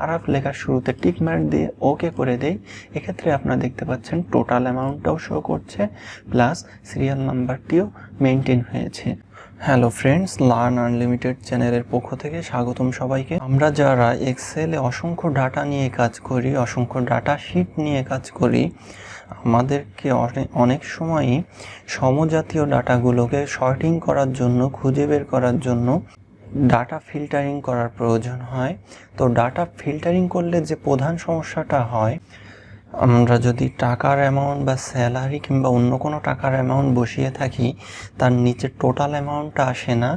আরাফ লেখার শুরুতে tick mark দিয়ে ওকে করে দেই, এক্ষেত্রে আপনারা দেখতে পাচ্ছেন টোটাল অ্যামাউন্টটাও শো করছে, প্লাস সিরিয়াল নাম্বারটিও মেনটেন হয়েছে। হ্যালো ফ্রেন্ডস, লার্ন আনলিমিটেড চ্যানেলের পক্ষ থেকে স্বাগতম সবাইকে। আমরা যারা এক্সেলে অসংখ্য ডাটা নিয়ে কাজ করি, অসংখ্য ডাটা শিট নিয়ে কাজ করি, আমাদেরকে অনেক সময়ই সমজাতীয় ডাটাগুলোকে শর্টিং করার জন্য, খুঁজে বের করার জন্য ডাটা ফিল্টারিং করার প্রয়োজন হয়। তো ডাটা ফিল্টারিং করলে যে প্রধান সমস্যাটা হয়, আমরা যদি টাকার অ্যামাউন্ট বা স্যালারি কিংবা অন্য কোনো টাকার অ্যামাউন্ট বসিয়ে থাকি, তার নিচে টোটাল অ্যামাউন্টটা আসে না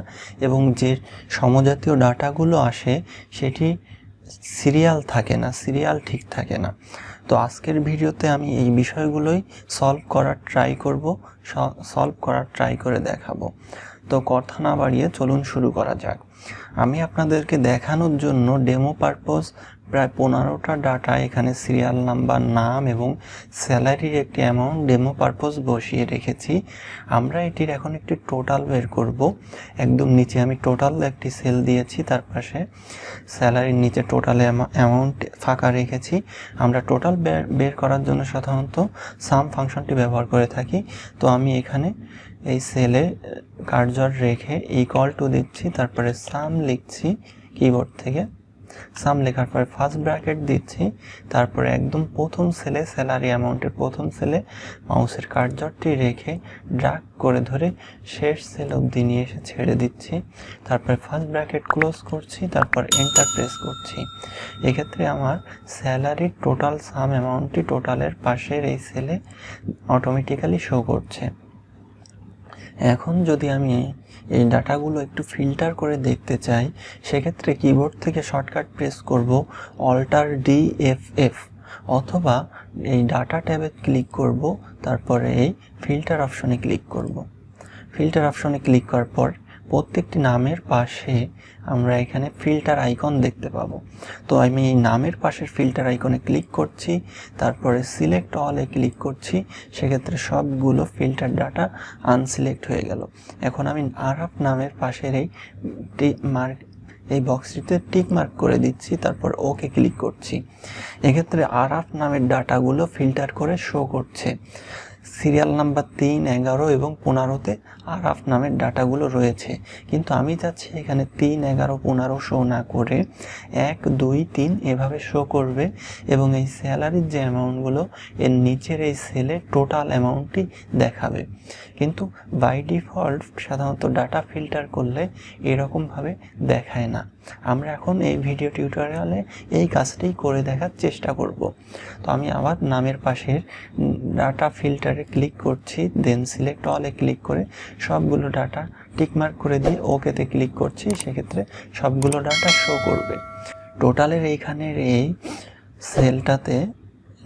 এবং যে সমজাতীয় ডাটাগুলো আসে সেটি সিরিয়াল থাকে না, সিরিয়াল ঠিক থাকে না। তো আজকের ভিডিওতে আমি এই বিষয়গুলোই সলভ করার ট্রাই করে দেখাবো। তো কথা না বাড়িয়ে চলুন শুরু করা যাক। আমি আপনাদেরকে দেখানোর জন্য ডেমো পারপোজ প্রায় 15টা ডাটা এখানে সিরিয়াল নাম্বার, নাম এবং স্যালারির একটি অ্যামাউন্ট ডেমো পারপোজ বসিয়ে রেখেছি। আমরা এটির এখন একটি টোটাল বের করব। একদম নিচে আমি টোটাল একটি সেল দিয়েছি, তার পাশে স্যালারির নিচে টোটাল অ্যামাউন্ট ফাঁকা রেখেছি। আমরা টোটাল বের করার জন্য সাধারণত সাম ফাংশনটি ব্যবহার করে থাকি। তো আমি এখানে এই সেলে কার্সর রেখে ইকুয়াল টু দিচ্ছি, তারপরে সাম লিখছি কিবোর্ড থেকে। সাম লেখার পরে ফার্স্ট ব্র্যাকেট দিচ্ছি, তারপরে একদম প্রথম সেলে স্যালারি অ্যামাউন্টের প্রথম সেলে মাউসের কার্সরটি রেখে ড্র্যাগ করে ধরে শেষ সেল অবধি নিয়ে এসে ছেড়ে দিচ্ছি। তারপরে ফার্স্ট ব্র্যাকেট ক্লোজ করছি, তারপর এন্টার প্রেস করছি। এক্ষেত্রে আমার স্যালারির টোটাল সাম অ্যামাউন্টটি টোটালের পাশের এই সেলে অটোমেটিক্যালি শো করছে। এখন যদি আমি এই ডাটাগুলো একটু ফিল্টার করে দেখতে চাই, সেক্ষেত্রে কিবোর্ড থেকে শর্টকাট প্রেস করব অল্টার DFF, অথবা এই ডাটা ট্যাবে ক্লিক করব, তারপরে এই ফিল্টার অপশনে ক্লিক করব। ফিল্টার অপশনে ক্লিক করার পর প্রত্যেকটি নামের পাশে আমরা এখানে ফিল্টার আইকন দেখতে পাবো। তো আমি এই নামের পাশের ফিল্টার আইকনে ক্লিক করছি, তারপরে সিলেক্ট অলে ক্লিক করছি। সেক্ষেত্রে সবগুলো ফিল্টার ডাটা আনসিলেক্ট হয়ে গেল। এখন আমি আরাফ নামের পাশের এই বক্সটিতে টিক মার্ক করে দিচ্ছি, তারপর ওকে ক্লিক করছি। এক্ষেত্রে আরাফ নামের ডাটাগুলো ফিল্টার করে শো করছে। সিরিয়াল নাম্বার 3, 11 এবং 15তে আরাফ নামের ডাটাগুলো রয়েছে, কিন্তু আমি চাচ্ছি এখানে 3, 11, 15 শো না করে 1, 2, 3 এভাবে শো করবে এবং এই স্যালারির যে অ্যামাউন্টগুলো এর নিচের এই সেলে টোটাল অ্যামাউন্টটি দেখাবে। কিন্তু বাই ডিফল্ট সাধারণত ডাটা ফিল্টার করলে এরকমভাবে দেখায় না। আমরা এখন এই ভিডিও টিউটোরিয়ালে এই কাজটি করে দেখার চেষ্টা করব। তো আমি আবার নামের পাশের ডাটা ফিল্টারে ক্লিক করছি, দেন সিলেক্ট অলে ক্লিক করে সবগুলো ডাটা টিকমার্ক করে দিয়ে ওকেতে ক্লিক করছি। সেক্ষেত্রে সবগুলো ডাটা শো করবে। টোটালের এইখানের এই সেলটাতে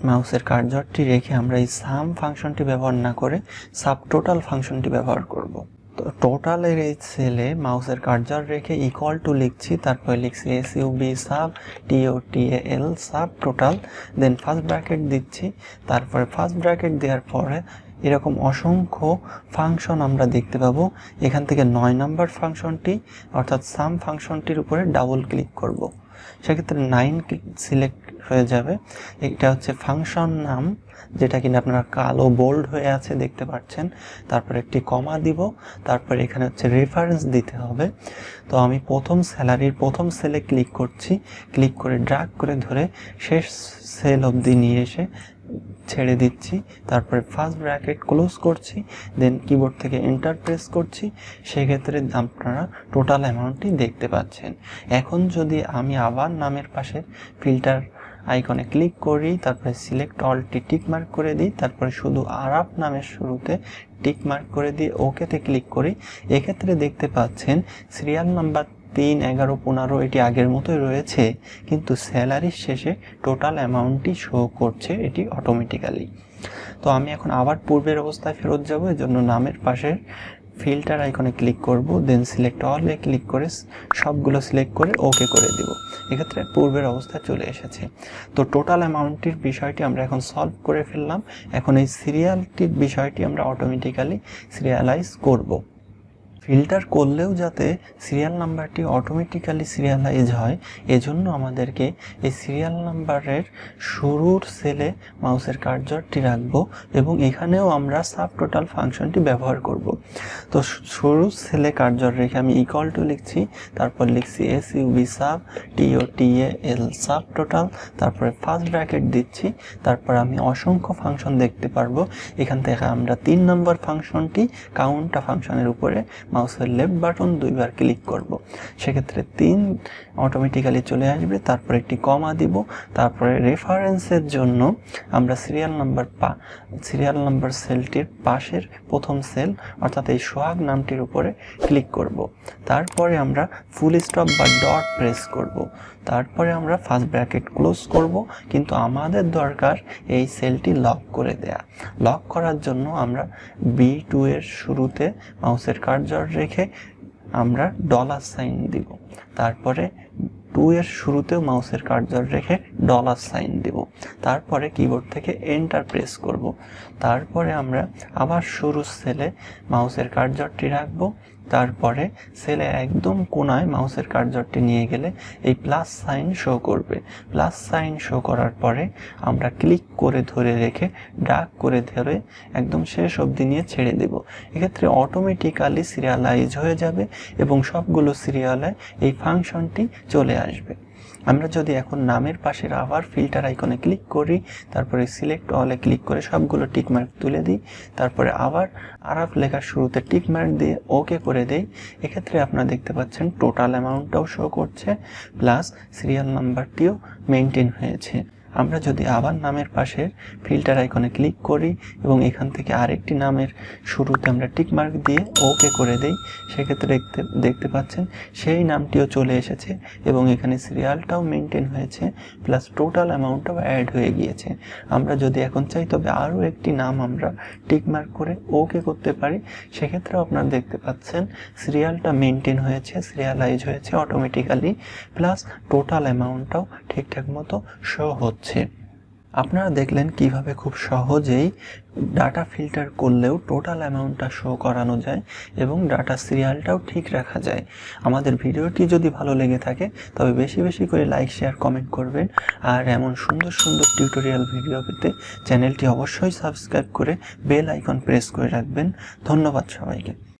মাউসের কার্সরটি রেখে আমরা এই সাম ফাংশনটি ব্যবহার না করে সাব টোটাল ফাংশনটি ব্যবহার করব। তো টোটালের এই সেলে মাউসের কার্সর রেখে ইকুয়াল টু লিখছি, তারপরে লিখছি SUB sub TOTAL sub total, then first bracket দিচ্ছি। তারপরে ফার্স্ট ব্র্যাকেট দেওয়ার পরে এরকম অসংখ্য ফাংশন আমরা দেখতে পাবো। এখান থেকে 9 নম্বর ফাংশনটি অর্থাৎ সাম ফাংশনটির উপরে ডাবল ক্লিক করব। সেক্ষেত্রে 9 সিলেক্ট হয়ে যাবে। এটা হচ্ছে ফাংশন নাম, যেটা কিনা আপনারা কালো বোল্ড হয়ে আছে দেখতে পাচ্ছেন। তারপর একটি কমা দিব, তারপর এখানে হচ্ছে রেফারেন্স দিতে হবে। তো আমি প্রথম স্যালারির প্রথম সেলে ক্লিক করছি, ক্লিক করে ড্র্যাগ করে ধরে শেষ সেল অবধি নিয়ে এসে ছেড়ে দিচ্ছি। তারপরে ফার্স্ট ব্র্যাকেট ক্লোজ করছি, দেন কিবোর্ড থেকে এন্টার প্রেস করছি। সেক্ষেত্রে আপনারা টোটাল অ্যামাউন্টটি দেখতে পাচ্ছেন। এখন যদি আমি আবার নামের পাশে ফিল্টার আইকনে ক্লিক করি, তারপরে সিলেক্ট অলটি টিক মার্ক করে দিই, তারপরে শুধু আরাফ নামের শুরুতে টিক মার্ক করে দিয়ে ওকেতে ক্লিক করি। এক্ষেত্রে দেখতে পাচ্ছেন সিরিয়াল নাম্বার 3, 11, 15 এটি আগের মতোই রয়েছে, কিন্তু স্যালারির শেষে টোটাল অ্যামাউন্টটি শো করছে এটি অটোমেটিক্যালি। তো আমি এখন আবার পূর্বের অবস্থায় ফেরত যাব। এর জন্য নামের পাশে ফিল্টার আইকনে ক্লিক করব, দেন সিলেক্ট অলে ক্লিক করে সবগুলো সিলেক্ট করে ওকে করে দেব। এক্ষেত্রে পূর্বের অবস্থায় চলে এসেছে। তো টোটাল অ্যামাউন্টটির বিষয়টি আমরা এখন সলভ করে ফেললাম। এখন এই সিরিয়ালটির বিষয়টি আমরা অটোমেটিক্যালি সিরিয়ালাইজ করব। ফিল্টার করলেও যাতে সিরিয়াল নাম্বারটি অটোমেটিক্যালি সিরিয়ালাইজ হয়, এজন্য আমাদেরকে এই সিরিয়াল নাম্বারের শুরুর সেলে মাউসের কার্সরটি রাখবো এবং এখানেও আমরা সাব টোটাল ফাংশনটি ব্যবহার করব। তো শুরুর সেলে কার্সর রেখে আমি ইকুয়াল টু লিখছি, তারপর লিখছি SUV sub TOTAL sub total, তারপরে ফার্স্ট ব্র্যাকেট দিচ্ছি, তারপর আমি অসংখ্য ফাংশন দেখতে পারবো। এখান থেকে আমরা 3 নম্বর ফাংশনটি কাউন্টা ফাংশনের উপরে মাউসের লেফট বাটন 2 বার ক্লিক করব। সেক্ষেত্রে 3 অটোমেটিক্যালি চলে আসবে, তারপর একটি কমা দিব, তারপরে রেফারেন্সের জন্য আমরা সিরিয়াল নাম্বার সেলটির পাশের প্রথম সেল অর্থাৎ এই সোহাগ নামটির উপরে ক্লিক করব। তারপরে আমরা ফুল স্টপ বা ডট প্রেস করব। তারপরে আমরা ফার্স্ট ব্র্যাকেট ক্লোজ করব, কিন্তু আমাদের দরকার এই সেলটি লক করে দেয়া। লক করার জন্য আমরা B2 এর শুরুতে মাউসের কার্সর রেখে আমরা $সাইন দিব, তারপরে 2 এর শুরুতেও মাউসের কার্সর রেখে $সাইন দিব, তারপরে কিবোর্ড থেকে এন্টার প্রেস করব। তারপরে আমরা আবার শুরুর সেলে মাউসের কার্সরটি রাখবো, তারপরে সেলে একদম কোনায় মাউসের কার্সরটি নিয়ে গেলে এই প্লাস সাইন শো করবে। প্লাস সাইন শো করার পরে আমরা ক্লিক করে ধরে রেখে ড্র্যাগ করে ধরে একদম শেষ অবধি নিয়ে ছেড়ে দেব। এক্ষেত্রে অটোমেটিক্যালি সিরিয়ালাইজ হয়ে যাবে এবং সবগুলো সিরিয়ালে এই ফাংশনটি চলে আসবে। আমরা যদি এখন নামের পাশের আবার ফিল্টার আইকনে ক্লিক করি, তারপরে সিলেক্ট অলে ক্লিক করে সবগুলো টিকমার্ক তুলে দিই, তারপরে আবার আরাফ লেখার শুরুতে টিকমার্ক দিয়ে ওকে করে দেই, এক্ষেত্রে আপনারা দেখতে পাচ্ছেন টোটাল অ্যামাউন্টটাও শো করছে, প্লাস সিরিয়াল নাম্বারটিও মেনটেন হয়েছে। আমরা যদি আবার নামের পাশের ফিল্টার আইকনে ক্লিক করি এবং এখান থেকে আরেকটি নামের শুরুতে আমরা টিকমার্ক দিয়ে ওকে করে দেই, সেক্ষেত্রে দেখতে পাচ্ছেন সেই নামটিও চলে এসেছে এবং এখানে সিরিয়ালটাও মেনটেন হয়েছে, প্লাস টোটাল অ্যামাউন্টটাও অ্যাড হয়ে গিয়েছে। আমরা যদি এখন চাই তবে আরও একটি নাম আমরা টিকমার্ক করে ওকে করতে পারি, সেক্ষেত্রেও আপনারা দেখতে পাচ্ছেন সিরিয়ালটা মেনটেন হয়েছে, সিরিয়ালাইজ হয়েছে অটোমেটিক্যালি, প্লাস টোটাল অ্যামাউন্টটাও ঠিকঠাক মতো শো হচ্ছে। আপনারা দেখলেন কিভাবে খুব সহজেই ডাটা ফিল্টার করলেও টোটাল অ্যামাউন্টটা শো করানো যায় এবং ডাটা সিরিয়ালটাও ঠিক রাখা যায়। আমাদের ভিডিওটি যদি ভালো লেগে থাকে তবে বেশি বেশি করে লাইক, শেয়ার, কমেন্ট করবেন। আর এমন সুন্দর সুন্দর টিউটোরিয়াল ভিডিও পেতে চ্যানেলটি অবশ্যই সাবস্ক্রাইব করে বেল আইকন প্রেস করে রাখবেন। ধন্যবাদ সবাইকে।